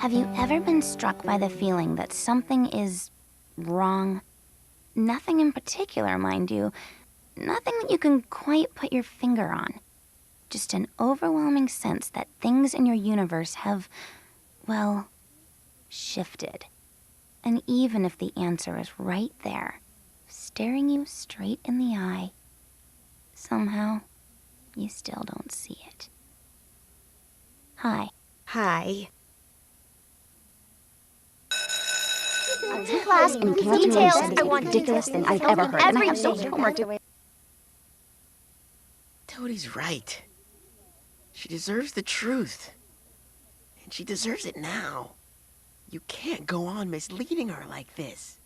Have you ever been struck by the feeling that something is wrong? Nothing in particular, mind you. Nothing that you can quite put your finger on. Just an overwhelming sense that things in your universe have, well, shifted. And even if the answer is right there, staring you straight in the eye, somehow, you still don't see it. Hi. Hi. Class and details I want ridiculous than I've ever heard. And I have so much homework to... Toadie's right. She deserves the truth. And she deserves it now. You can't go on misleading her like this.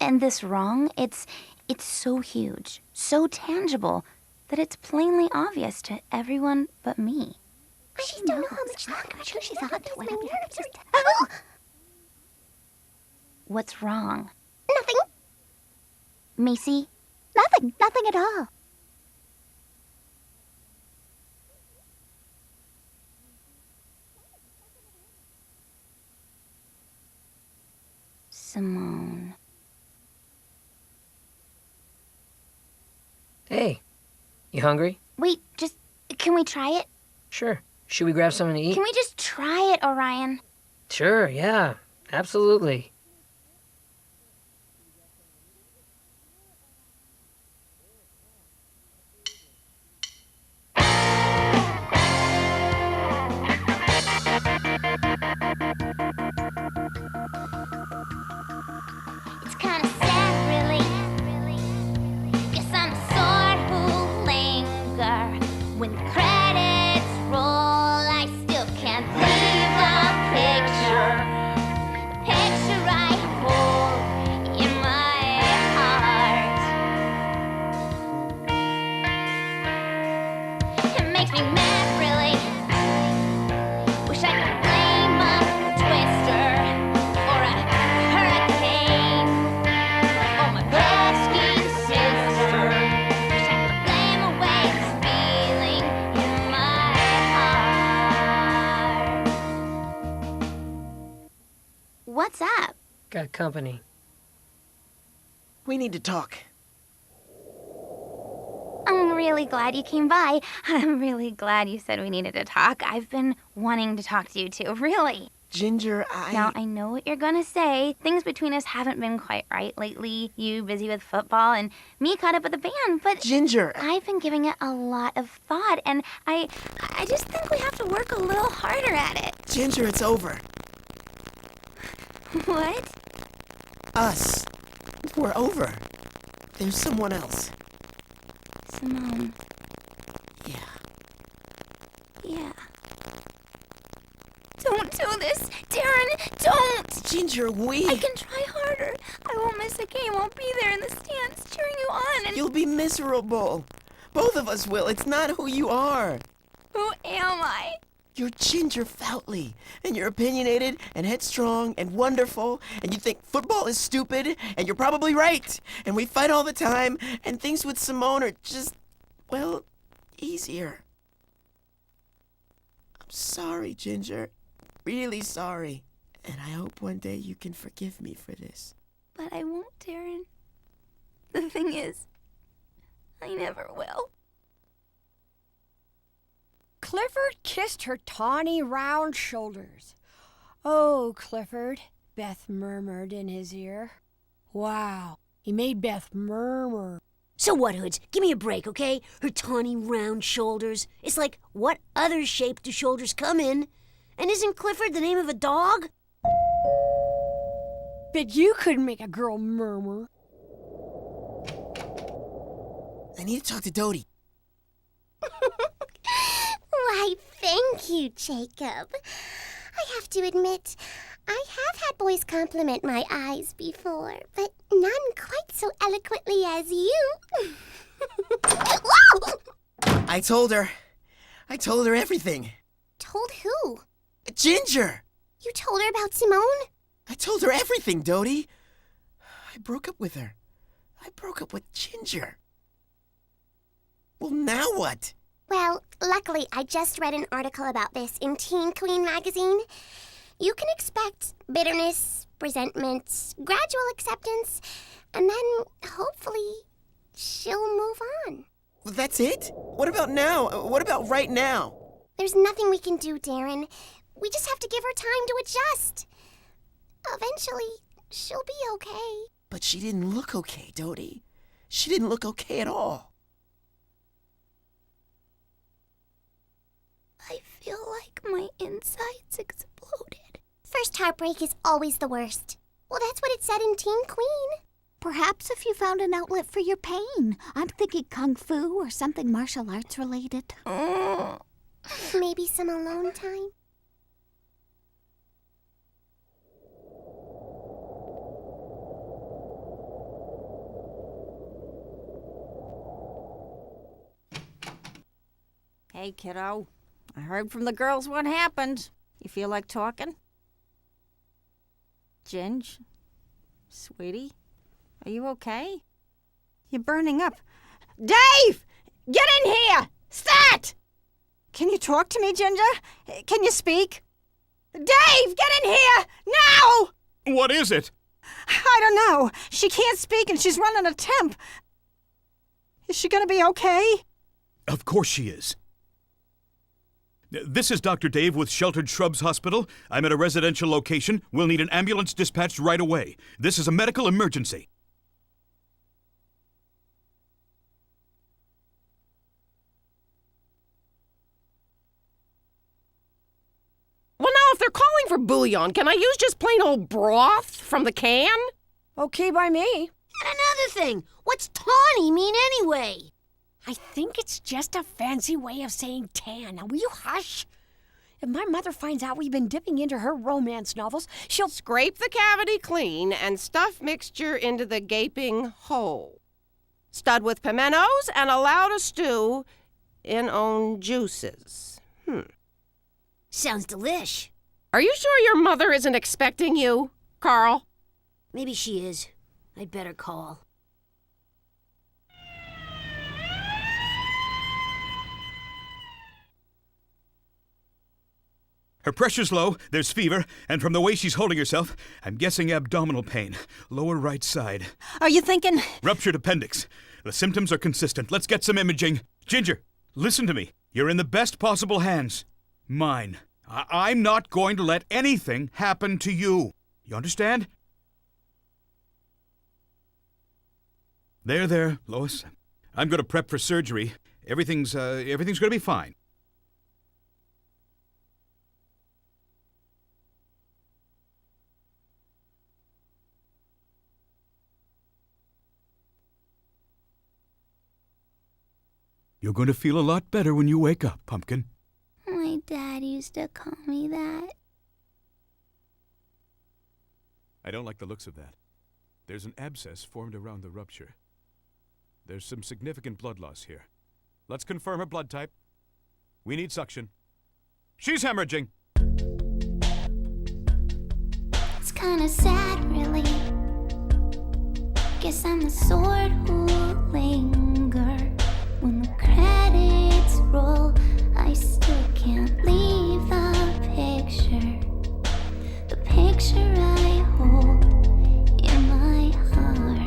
And this wrong, it's so huge, so tangible, that it's plainly obvious to everyone but me. I just don't know how much longer she's on this. My nerves are... What's wrong? Nothing. Macy? Nothing at all. Simone. Hey, you hungry? Wait, can we try it? Sure. Should we grab something to eat? Can we just try it, Orion? Sure, yeah, absolutely. It's kind of sad, really. Guess I'm the sort who'll linger. When the credits roll, I still can't leave a picture. Picture I hold in my heart. It makes me mad, really. Wish I could blame a twister or a hurricane or my pesky sister. Wish I could blame away this feeling in my heart. What's up? Got company. We need to talk. I'm really glad you came by. I'm really glad you said we needed to talk. I've been wanting to talk to you too, really. Ginger, Now, I know what you're gonna say. Things between us haven't been quite right lately. You busy with football and me caught up with the band, but Ginger! I've been giving it a lot of thought, and I just think we have to work a little harder at it. Ginger, it's over. What? Us. We're over. There's someone else. Simone. Yeah. Yeah. Don't do this! Darren, don't! Ginger, I can try harder. I won't miss a game. I'll be there in the stands cheering you on, and You'll be miserable. Both of us will. It's not who you are. who am I? You're Ginger Foutley, and you're opinionated and headstrong and wonderful, and you think football is stupid, and you're probably right. And we fight all the time, and things with Simone are just, well, easier. I'm sorry, Ginger. Really sorry. And I hope one day you can forgive me for this. But I won't, Darren. The thing is, I never will. Clifford kissed her tawny round shoulders. "Oh, Clifford," Beth murmured in his ear. Wow, he made Beth murmur. So what, Hoods? Give me a break, okay? Her tawny round shoulders. It's like, what other shape do shoulders come in? And isn't Clifford the name of a dog? But you couldn't make a girl murmur. I need to talk to Dodie. Why, thank you, Jacob. I have to admit, I have had boys compliment my eyes before, but none quite so eloquently as you. I told her everything. Told who? Ginger! You told her about Simone? I told her everything, Dodie. I broke up with her. I broke up with Ginger. Well, now what? Well, luckily, I just read an article about this in Teen Queen magazine. You can expect bitterness, resentment, gradual acceptance, and then, hopefully, she'll move on. That's it? What about now? What about right now? There's nothing we can do, Darren. We just have to give her time to adjust. Eventually, she'll be okay. But she didn't look okay, Dodie. She didn't look okay at all. I feel like my insides exploded. First heartbreak is always the worst. Well, that's what it said in Teen Queen. Perhaps if you found an outlet for your pain. I'm thinking kung fu or something martial arts related. Maybe some alone time. Hey, kiddo. I heard from the girls what happened. You feel like talking? Ginge? Sweetie? Are you okay? You're burning up. Dave! Get in here! Stat! Can you talk to me, Ginger? Can you speak? Dave, get in here! Now! What is it? I don't know. She can't speak and she's running a temp. Is she gonna be okay? Of course she is. This is Dr. Dave with Sheltered Shrubs Hospital. I'm at a residential location. We'll need an ambulance dispatched right away. This is a medical emergency. Well, now, if they're calling for bouillon, can I use just plain old broth from the can? Okay by me. And another thing, what's tawny mean anyway? I think it's just a fancy way of saying tan. Now, will you hush? If my mother finds out we've been dipping into her romance novels, she'll... Scrape the cavity clean and stuff mixture into the gaping hole. Stud with pimentos and allow to stew in own juices. Sounds delish. Are you sure your mother isn't expecting you, Carl? Maybe she is. I'd better call. Her pressure's low, there's fever, and from the way she's holding herself, I'm guessing abdominal pain. Lower right side. Are you thinking? Ruptured appendix. The symptoms are consistent. Let's get some imaging. Ginger, listen to me. You're in the best possible hands. Mine. I'm not going to let anything happen to you. You understand? There, Lois. I'm going to prep for surgery. Everything's going to be fine. You're going to feel a lot better when you wake up, Pumpkin. My dad used to call me that. I don't like the looks of that. There's an abscess formed around the rupture. There's some significant blood loss here. Let's confirm her blood type. We need suction. She's hemorrhaging. It's kinda sad, really. Guess I'm the sort who'll linger when the credits roll. I still can't leave the picture I hold in my heart.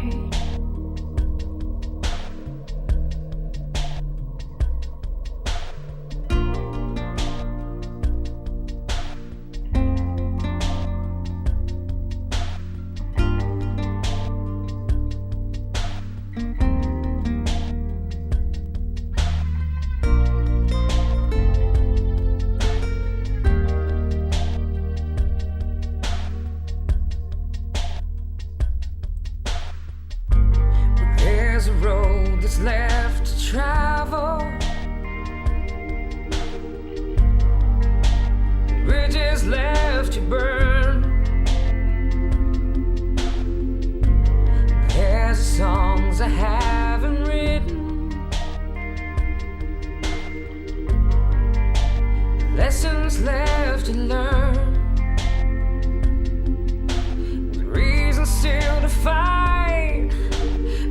There's a road that's left to travel. Bridges left to burn. There's songs I haven't written. Lessons left to learn. The reason still to fight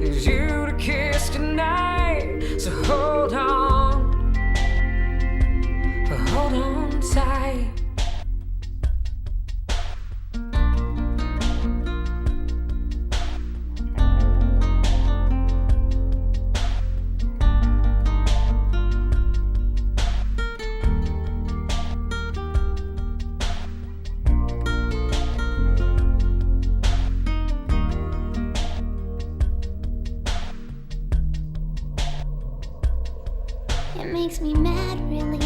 is you to kiss tonight. So hold on, It makes me mad, really.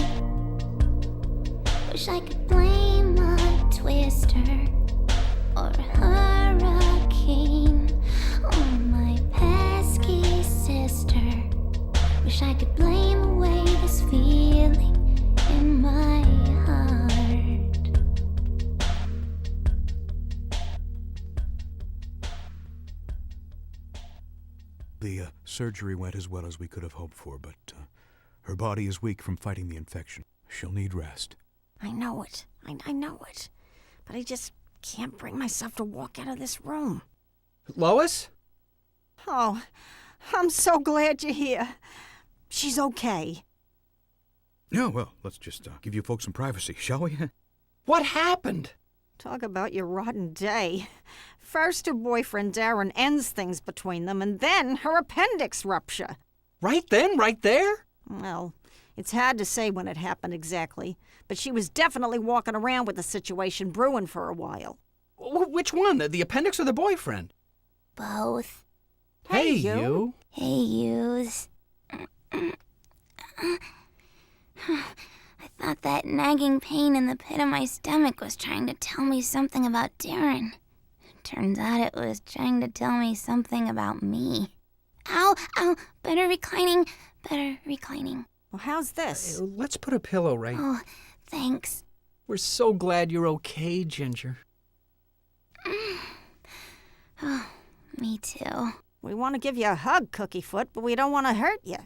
Wish I could blame a twister or a hurricane on my pesky sister. Wish I could blame away this feeling in my heart. The surgery went as well as we could have hoped for, but her body is weak from fighting the infection. She'll need rest. I know it. I know it. But I just can't bring myself to walk out of this room. Lois? Oh, I'm so glad you're here. She's okay. Yeah, well, let's just give you folks some privacy, shall we? What happened? Talk about your rotten day. First her boyfriend Darren ends things between them, and then her appendix rupture. Right then, right there? Well, it's hard to say when it happened exactly, but she was definitely walking around with the situation brewing for a while. Which one, the appendix or the boyfriend? Both. Hey, you. Hey, yous. I thought that nagging pain in the pit of my stomach was trying to tell me something about Darren. Turns out it was trying to tell me something about me. Ow, ow, better reclining. Well, how's this? Let's put a pillow right. Oh, thanks. We're so glad you're okay, Ginger. Oh, me too. We want to give you a hug, Cookie Foot, but we don't want to hurt you.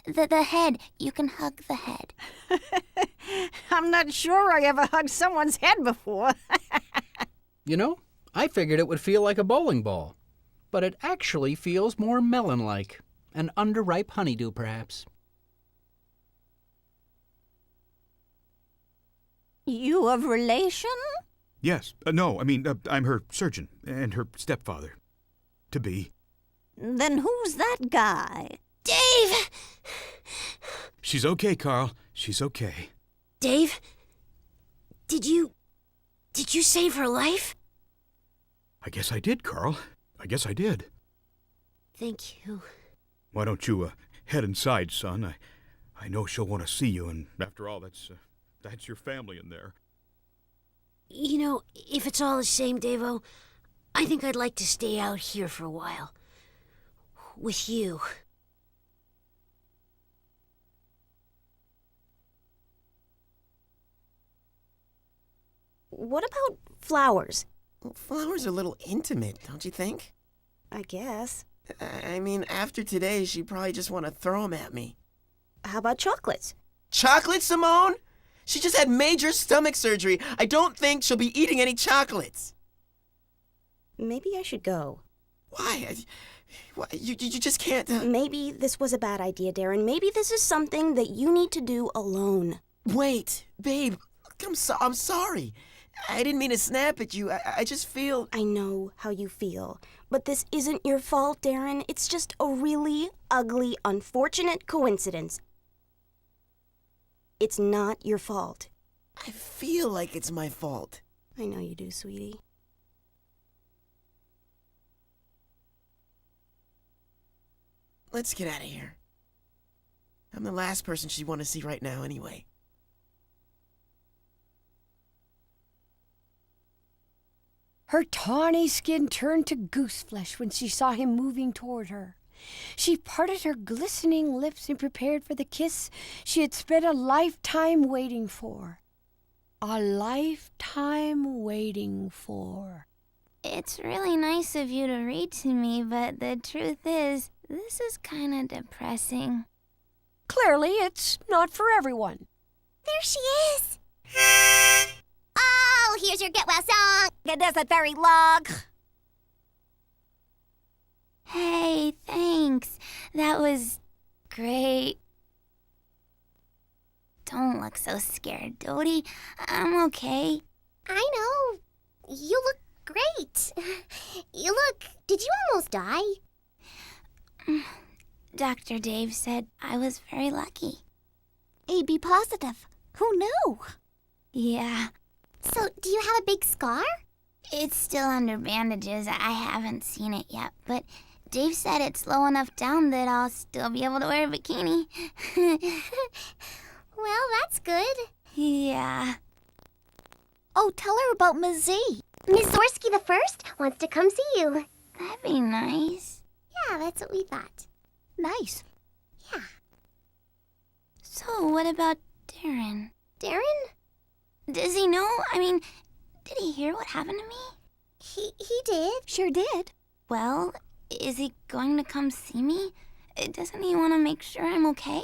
The head. You can hug the head. I'm not sure I ever hugged someone's head before. You know, I figured it would feel like a bowling ball, but it actually feels more melon-like. An underripe honeydew, perhaps. You of relation? Yes. No, I mean, I'm her surgeon and her stepfather. To be. Then who's that guy? Dave! She's okay, Carl. She's okay. Dave? Did you save her life? I guess I did, Carl. I guess I did. Thank you. Why don't you head inside, son? I know she'll want to see you, and after all, that's your family in there. You know, if it's all the same, Davo, I think I'd like to stay out here for a while. With you. What about flowers? Well, flowers are a little intimate, don't you think? I guess. I mean, after today, she'd probably just want to throw them at me. How about chocolates? Chocolate, Simone? She just had major stomach surgery. I don't think she'll be eating any chocolates. Maybe I should go. Why? You just can't... Maybe this was a bad idea, Darren. Maybe this is something that you need to do alone. Wait, babe. I'm sorry. I didn't mean to snap at you. I just feel... I know how you feel. But this isn't your fault, Darren. It's just a really ugly, unfortunate coincidence. It's not your fault. I feel like it's my fault. I know you do, sweetie. Let's get out of here. I'm the last person she'd want to see right now anyway. Her tawny skin turned to goose flesh when she saw him moving toward her. She parted her glistening lips and prepared for the kiss she had spent a lifetime waiting for. A lifetime waiting for. It's really nice of you to read to me, but the truth is, this is kind of depressing. Clearly, it's not for everyone. There she is. Oh, here's your get well song. It isn't very long. Hey, thanks. That was great. Don't look so scared, Dodie. I'm okay. I know. You look great. Did you almost die? Dr. Dave said I was very lucky. AB positive. Who knew? Yeah. So, do you have a big scar? It's still under bandages. I haven't seen it yet, but Dave said it's low enough down that I'll still be able to wear a bikini. Well, that's good. Yeah. Oh, tell her about Ms. Z. Ms. Zorsky the First wants to come see you. That'd be nice. Yeah, that's what we thought. Nice. Yeah. So, what about Darren? Darren? Does he know? I mean, did he hear what happened to me? He did. Sure did. Well, is he going to come see me? Doesn't he want to make sure I'm okay?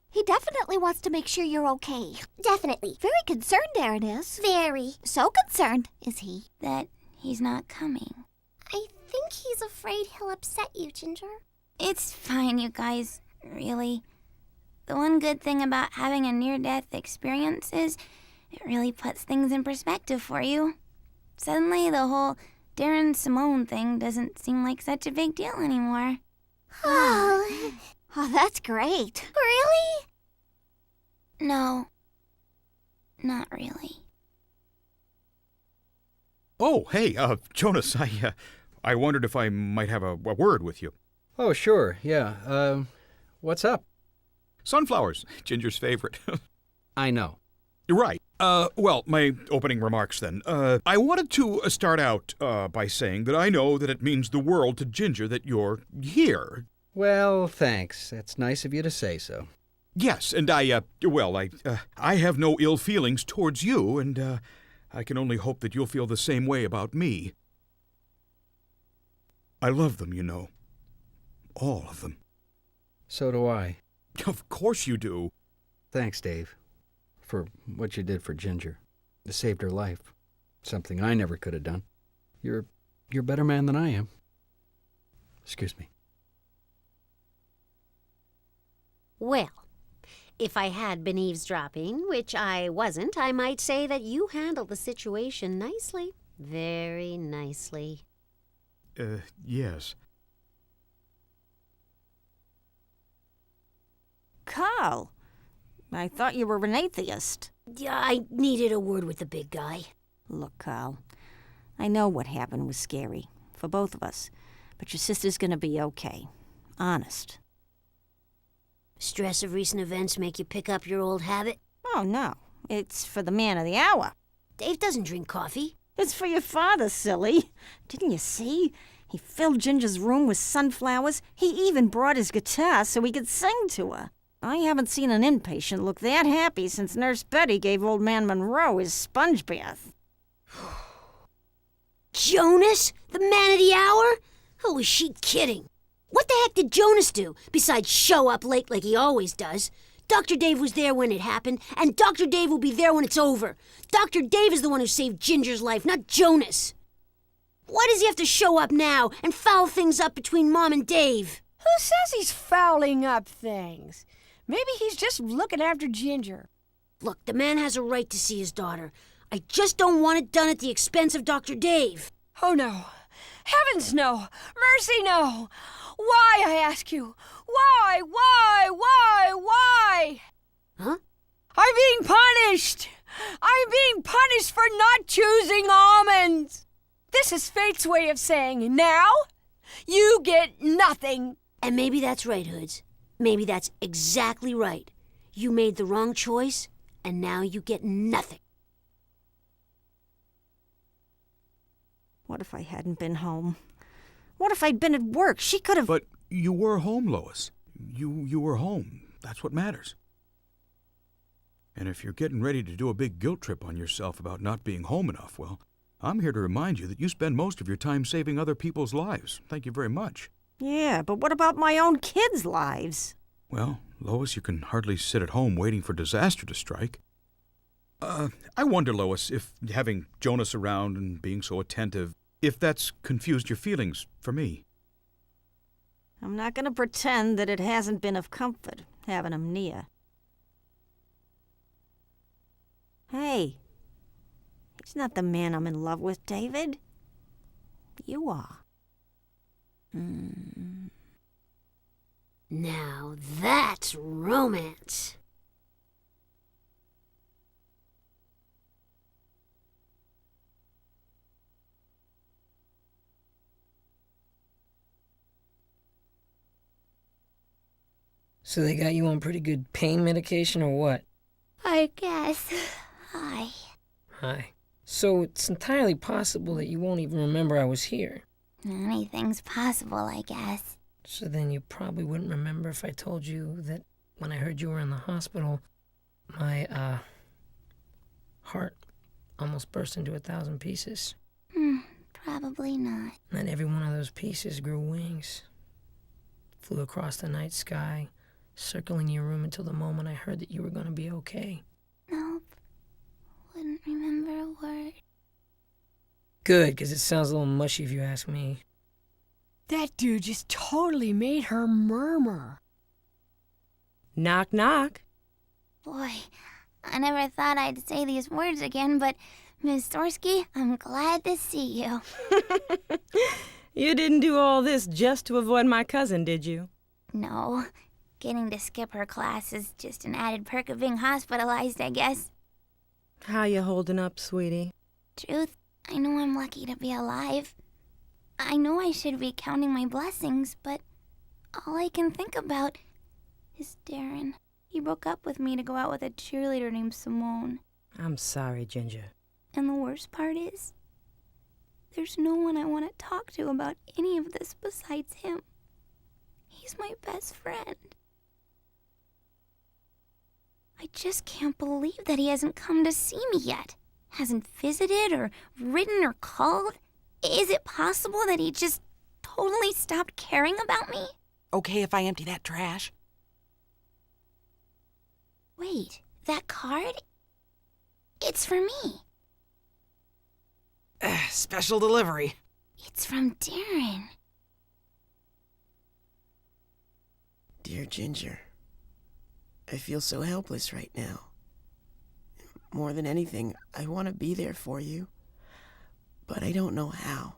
He definitely wants to make sure you're okay. Definitely. Very concerned, Darren is. Very. So concerned, is he? That he's not coming. I think he's afraid he'll upset you, Ginger. It's fine, you guys. Really. The one good thing about having a near-death experience is it really puts things in perspective for you. Suddenly, the whole Darren Simone thing doesn't seem like such a big deal anymore. Oh. Oh, that's great. Really? No. Not really. Oh, hey, Jonas, I wondered if I might have a word with you. Oh, sure, yeah. What's up? Sunflowers, Ginger's favorite. I know. Right. Well, my opening remarks then. I wanted to start out by saying that I know that it means the world to Ginger that you're here. Well, thanks. That's nice of you to say so. Yes, and I have no ill feelings towards you, and I can only hope that you'll feel the same way about me. I love them, you know. All of them. So do I. Of course you do. Thanks, Dave, for what you did for Ginger. You saved her life. Something I never could have done. You're a better man than I am. Excuse me. Well, if I had been eavesdropping, which I wasn't, I might say that you handled the situation nicely. Very nicely. Yes. Carl, I thought you were an atheist. Yeah, I needed a word with the big guy. Look, Carl, I know what happened was scary for both of us, but your sister's gonna be okay. Honest. Stress of recent events make you pick up your old habit? Oh, no. It's for the man of the hour. Dave doesn't drink coffee. It's for your father, silly. Didn't you see? He filled Ginger's room with sunflowers. He even brought his guitar so he could sing to her. I haven't seen an inpatient look that happy since Nurse Betty gave old man Monroe his sponge bath. Jonas? The man of the hour? Oh, is she kidding? What the heck did Jonas do, besides show up late like he always does? Dr. Dave was there when it happened, and Dr. Dave will be there when it's over. Dr. Dave is the one who saved Ginger's life, not Jonas. Why does he have to show up now and foul things up between Mom and Dave? Who says he's fouling up things? Maybe he's just looking after Ginger. Look, the man has a right to see his daughter. I just don't want it done at the expense of Dr. Dave. Oh, no. Heavens, no. Mercy, no. Why, I ask you? Why? Huh? I'm being punished. I'm being punished for not choosing almonds. This is fate's way of saying, now, you get nothing. And maybe that's right, Hoods. Maybe that's exactly right. You made the wrong choice, and now you get nothing. What if I hadn't been home? What if I'd been at work? She could have... But you were home, Lois. You were home. That's what matters. And if you're getting ready to do a big guilt trip on yourself about not being home enough, well, I'm here to remind you that you spend most of your time saving other people's lives. Thank you very much. Yeah, but what about my own kids' lives? Well, Lois, you can hardly sit at home waiting for disaster to strike. I wonder, Lois, if having Jonas around and being so attentive, if that's confused your feelings for me. I'm not going to pretend that it hasn't been of comfort, having him near. Hey, he's not the man I'm in love with, David. You are. Now that's romance. So they got you on pretty good pain medication or what? I guess. Hi. Hi. So it's entirely possible that you won't even remember I was here. Anything's possible, I guess. So then you probably wouldn't remember if I told you that when I heard you were in the hospital, my, heart almost burst into 1,000 pieces. Probably not. And every one of those pieces grew wings. Flew across the night sky, circling your room until the moment I heard that you were going to be okay. Nope. Wouldn't remember a word. Good, because it sounds a little mushy if you ask me. That dude just totally made her murmur. Knock, knock. Boy, I never thought I'd say these words again, but Miss Storsky, I'm glad to see you. You didn't do all this just to avoid my cousin, did you? No. Getting to skip her class is just an added perk of being hospitalized, I guess. How you holding up, sweetie? Truth, I know I'm lucky to be alive. I know I should be counting my blessings, but all I can think about is Darren. He broke up with me to go out with a cheerleader named Simone. I'm sorry, Ginger. And the worst part is, there's no one I want to talk to about any of this besides him. He's my best friend. I just can't believe that he hasn't come to see me yet. Hasn't visited or written or called. Is it possible that he just totally stopped caring about me? Okay if I empty that trash? Wait, that card? It's for me. Special delivery. It's from Darren. Dear Ginger, I feel so helpless right now. More than anything, I want to be there for you, but I don't know how.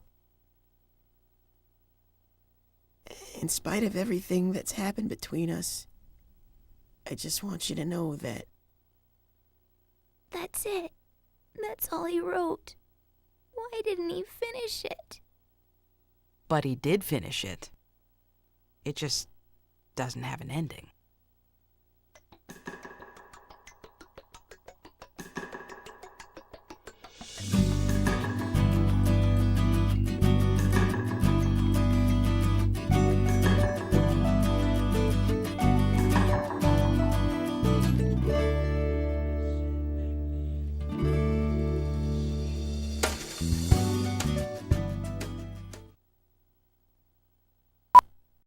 In spite of everything that's happened between us, I just want you to know that... That's it. That's all he wrote. Why didn't he finish it? But he did finish it. It just doesn't have an ending.